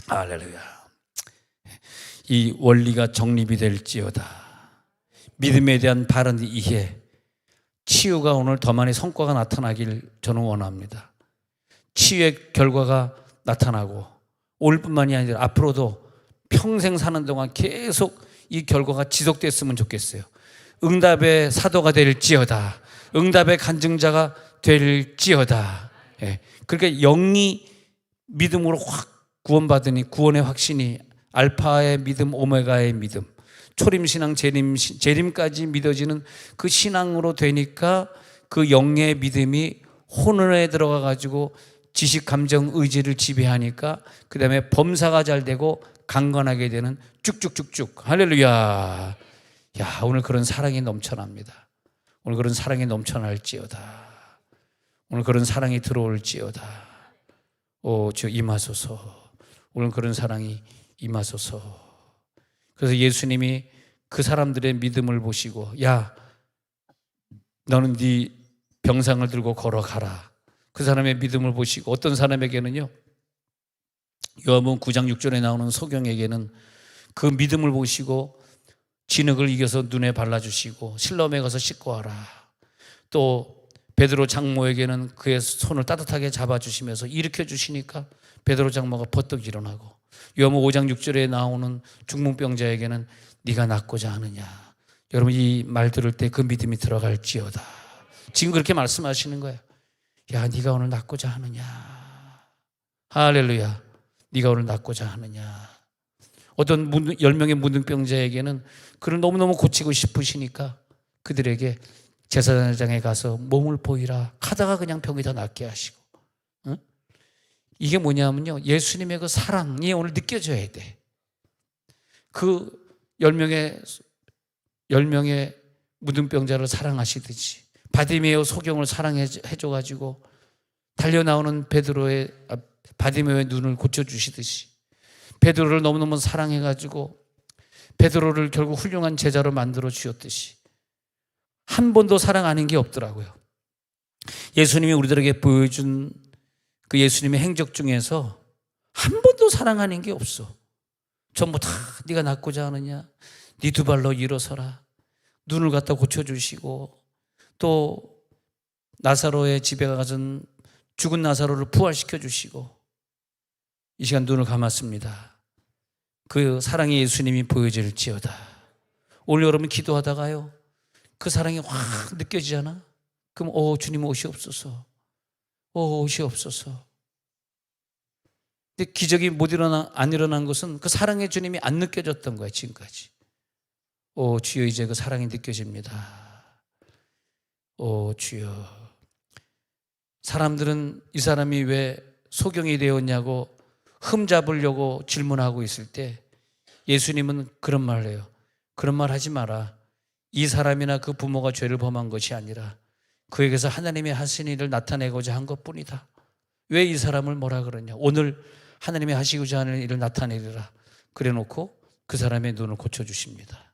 할렐루야. 이 원리가 정립이 될지어다. 믿음에 대한 바른 이해, 치유가 오늘 더 많이 성과가 나타나길 저는 원합니다. 치유의 결과가 나타나고 오늘뿐만이 아니라 앞으로도 평생 사는 동안 계속 이 결과가 지속됐으면 좋겠어요. 응답의 사도가 될지어다. 응답의 간증자가 될지어다. 그러니까 영이 믿음으로 확 구원받으니 구원의 확신이 알파의 믿음, 오메가의 믿음, 초림신앙, 재림까지 믿어지는 그 신앙으로 되니까 그 영의 믿음이 혼돈에 들어가가지고 지식, 감정, 의지를 지배하니까 그 다음에 범사가 잘 되고 강건하게 되는 쭉쭉쭉쭉. 할렐루야. 오늘 그런 사랑이 넘쳐납니다. 오늘 그런 사랑이 넘쳐날지어다. 오늘 그런 사랑이 들어올지어다. 주 임하소서. 오늘 그런 사랑이 임하소서. 그래서 예수님이 그 사람들의 믿음을 보시고 너는 네 병상을 들고 걸어가라. 그 사람의 믿음을 보시고, 어떤 사람에게는요, 요한복음 9장 6절에 나오는 소경에게는 그 믿음을 보시고 진흙을 이겨서 눈에 발라주시고 실로암에 가서 씻고 와라. 또 베드로 장모에게는 그의 손을 따뜻하게 잡아주시면서 일으켜 주시니까 베드로 장모가 버떡 일어나고, 요한복음 5장 6절에 나오는 중풍병자에게는 네가 낫고자 하느냐. 여러분, 이 말 들을 때 그 믿음이 들어갈지어다. 지금 그렇게 말씀하시는 거예요. 야, 네가 오늘 낫고자 하느냐. 할렐루야. 네가 오늘 낫고자 하느냐. 어떤 10명의 문둥병자에게는 그를 너무너무 고치고 싶으시니까 그들에게 제사장에 가서 몸을 보이라 하다가 그냥 병이 더 낫게 하시고. 응? 이게 뭐냐면요, 예수님의 그 사랑이 오늘 느껴져야 돼. 그 10명의 문둥병자를 사랑하시듯이 바디메오 소경을 사랑해줘가지고 달려나오는 바디메오의 눈을 고쳐주시듯이 베드로를 너무너무 사랑해가지고 베드로를 결국 훌륭한 제자로 만들어 주셨듯이 한 번도 사랑 아닌 게 없더라고요. 예수님이 우리들에게 보여준 그 예수님의 행적 중에서 한 번도 사랑 아닌 게 없어. 전부 다 네가 낫고자 하느냐, 네 두 발로 일어서라, 눈을 갖다 고쳐주시고, 또 나사로의 집에 가서 죽은 나사로를 부활시켜 주시고. 이 시간 눈을 감았습니다. 그 사랑의 예수님이 보여질지어다. 오늘 여러분 기도하다가요, 그 사랑이 확 느껴지잖아. 그럼 주님 오시옵소서. 오시옵소서. 근데 기적이 안 일어난 것은 그 사랑의 주님이 안 느껴졌던 거야, 지금까지. 주여, 이제 그 사랑이 느껴집니다. 주여. 사람들은 이 사람이 왜 소경이 되었냐고 흠잡으려고 질문하고 있을 때 예수님은 그런 말을 해요. 그런 말 하지 마라. 이 사람이나 그 부모가 죄를 범한 것이 아니라 그에게서 하나님의 하신 일을 나타내고자 한 것뿐이다. 왜 이 사람을 뭐라 그러냐. 오늘 하나님이 하시고자 하는 일을 나타내리라. 그래 놓고 그 사람의 눈을 고쳐주십니다.